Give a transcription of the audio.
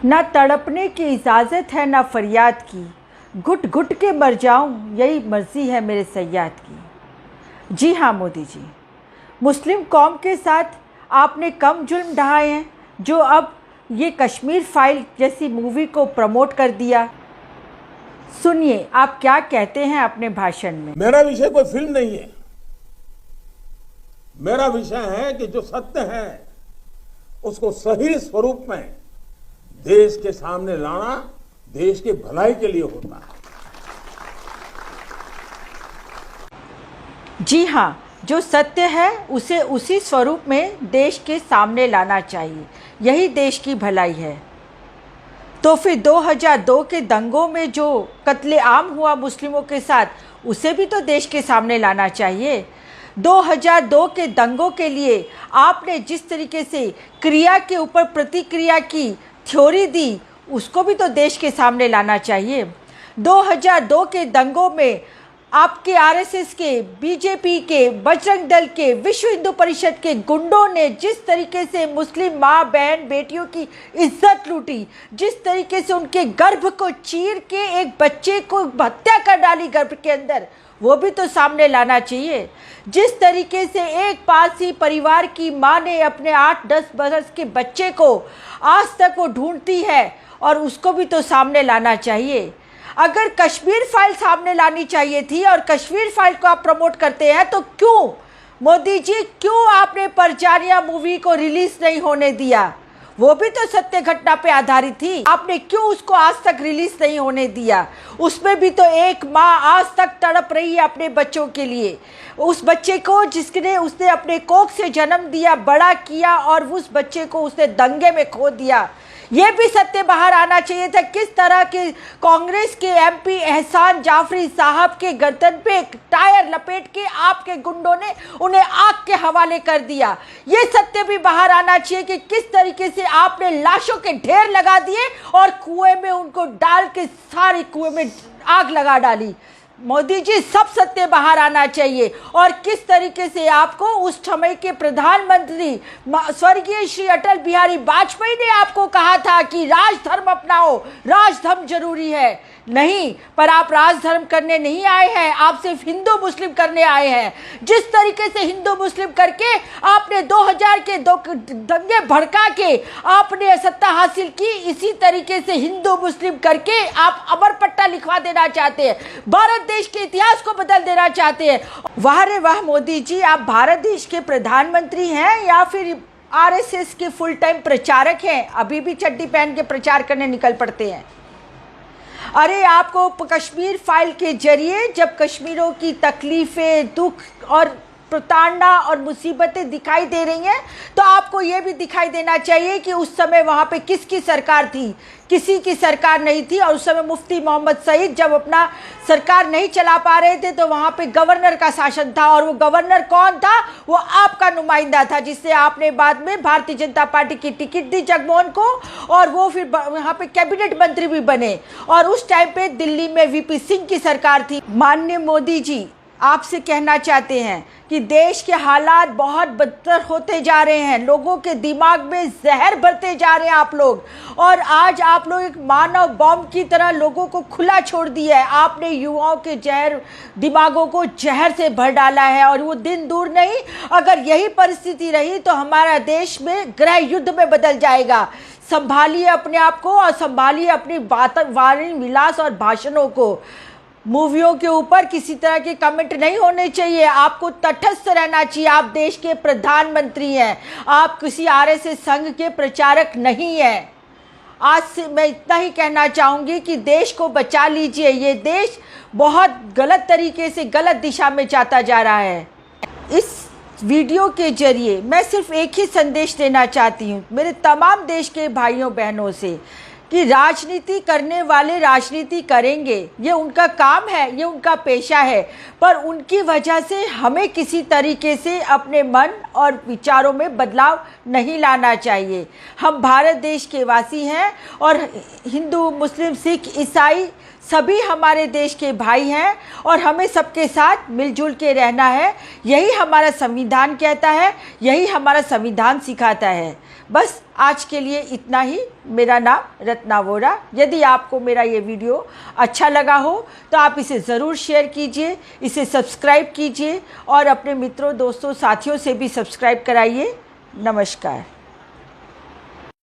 न तड़पने की इजाज़त है न फरियाद की, घुट घुट के मर जाऊं यही मर्ज़ी है मेरे सय्याद की। जी हाँ मोदी जी, मुस्लिम कौम के साथ आपने कम जुल्म ढाए हैं जो अब ये कश्मीर फाइल जैसी मूवी को प्रमोट कर दिया। सुनिए आप क्या कहते हैं अपने भाषण में। मेरा विषय कोई फिल्म नहीं है। मेरा विषय है कि जो सत्य है उसको सही स्वरूप में देश के सामने लाना देश की भलाई के लिए होता है। जी हाँ, जो सत्य है उसे उसी स्वरूप में देश के सामने लाना चाहिए, यही देश की भलाई है। तो फिर 2002 के दंगों में जो कत्लेआम हुआ मुस्लिमों के साथ, उसे भी तो देश के सामने लाना चाहिए। 2002 के दंगों के लिए आपने जिस तरीके से क्रिया के ऊपर प्रतिक्रिया की थ्योरी दी, उसको भी तो देश के सामने लाना चाहिए। 2002 के दंगों में आपके आरएसएस के, बीजेपी के, बजरंग दल के, विश्व हिंदू परिषद के गुंडों ने जिस तरीके से मुस्लिम माँ बहन बेटियों की इज्जत लूटी, जिस तरीके से उनके गर्भ को चीर के एक बच्चे को हत्या कर डाली गर्भ के अंदर, वो भी तो सामने लाना चाहिए। जिस तरीके से एक पारसी परिवार की माँ ने अपने 8-10 बरस के बच्चे को आज तक वो ढूंढती है, और उसको भी तो सामने लाना चाहिए। अगर कश्मीर फाइल सामने लानी चाहिए थी और कश्मीर फाइल को आप प्रमोट करते हैं, तो क्यों मोदी जी, क्यों आपने परचारिया मूवी को रिलीज नहीं होने दिया? वो भी तो सत्य घटना पे आधारित थी, आपने क्यों उसको आज तक रिलीज नहीं होने दिया? उसमें भी तो एक माँ आज तक तड़प रही है अपने बच्चों के लिए, उस बच्चे को जिसने उसने अपने कोख से जन्म दिया, बड़ा किया, और उस बच्चे को उसने दंगे में खो दिया। ये भी सत्य बाहर आना चाहिए था। किस तरह के कांग्रेस के एमपी एहसान जाफरी साहब के गर्दन पे टायर लपेट के आपके गुंडों ने उन्हें आग के हवाले कर दिया। ये सत्य भी बाहर आना चाहिए कि किस तरीके से आपने लाशों के ढेर लगा दिए और कुएं में उनको डाल के सारी कुएं में आग लगा डाली। मोदी जी, सब सत्य बाहर आना चाहिए। और किस तरीके से आपको उस समय के प्रधानमंत्री स्वर्गीय श्री अटल बिहारी वाजपेयी ने आपको कहा था कि राजधर्म अपनाओ, राजधर्म जरूरी है। नहीं, पर आप राजधर्म करने नहीं आए हैं, आप सिर्फ हिंदू मुस्लिम करने आए हैं। जिस तरीके से हिंदू मुस्लिम करके आपने 2000 के दंगे भड़का के आपने सत्ता हासिल की, इसी तरीके से हिंदू मुस्लिम करके आप अमर पट्टा लिखवा देना चाहते हैं, भारत देश के इतिहास को बदल देना चाहते हैं। वाह रे वाह मोदी जी, आप भारत देश के प्रधानमंत्री हैं या फिर आरएसएस के फुल टाइम प्रचारक हैं? अभी भी चड्डी पहन के प्रचार करने निकल पड़ते हैं। अरे आपको कश्मीर फाइल के जरिए जब कश्मीरों की तकलीफ़ें, दुख और प्रताड़ना और मुसीबतें दिखाई दे रही हैं, तो आपको ये भी दिखाई देना चाहिए कि उस समय वहाँ पे किसकी सरकार थी? किसी की सरकार नहीं थी। और उस समय मुफ्ती मोहम्मद सईद जब अपना सरकार नहीं चला पा रहे थे, तो वहाँ पे गवर्नर का शासन था। और वो गवर्नर कौन था? वो आपका नुमाइंदा था, जिससे आपने बाद में भारतीय जनता पार्टी की टिकट दी जगमोहन को, और वो फिर वहाँ पे कैबिनेट मंत्री भी बने। और उस टाइम पे दिल्ली में वीपी सिंह की सरकार थी। माननीय मोदी जी, आपसे कहना चाहते हैं कि देश के हालात बहुत बदतर होते जा रहे हैं, लोगों के दिमाग में जहर भरते जा रहे हैं आप लोग, और आज आप लोग एक मानव बॉम्ब की तरह लोगों को खुला छोड़ दिया है। आपने युवाओं के दिमागों को जहर से भर डाला है, और वो दिन दूर नहीं, अगर यही परिस्थिति रही तो हमारा देश में गृह युद्ध में बदल जाएगा। संभालिए अपने आप को और संभालिए अपनी वाणी विलास और भाषणों को। मूवियों के ऊपर किसी तरह के कमेंट नहीं होने चाहिए। आपको तटस्थ रहना चाहिए। आप देश के प्रधानमंत्री हैं, आप किसी आरएसएस संघ के प्रचारक नहीं हैं। आज से मैं इतना ही कहना चाहूँगी कि देश को बचा लीजिए। ये देश बहुत गलत तरीके से गलत दिशा में जाता जा रहा है। इस वीडियो के जरिए मैं सिर्फ एक ही संदेश देना चाहती हूँ मेरे तमाम देश के भाइयों बहनों से, कि राजनीति करने वाले राजनीति करेंगे, ये उनका काम है, ये उनका पेशा है, पर उनकी वजह से हमें किसी तरीके से अपने मन और विचारों में बदलाव नहीं लाना चाहिए। हम भारत देश के वासी हैं, और हिंदू, मुस्लिम, सिख, ईसाई सभी हमारे देश के भाई हैं, और हमें सबके साथ मिलजुल के रहना है। यही हमारा संविधान कहता है, यही हमारा संविधान सिखाता है। बस आज के लिए इतना ही। मेरा नाम रत्ना वोरा। यदि आपको मेरा ये वीडियो अच्छा लगा हो तो आप इसे ज़रूर शेयर कीजिए, इसे सब्सक्राइब कीजिए और अपने मित्रों, दोस्तों, साथियों से भी सब्सक्राइब कराइए। नमस्कार।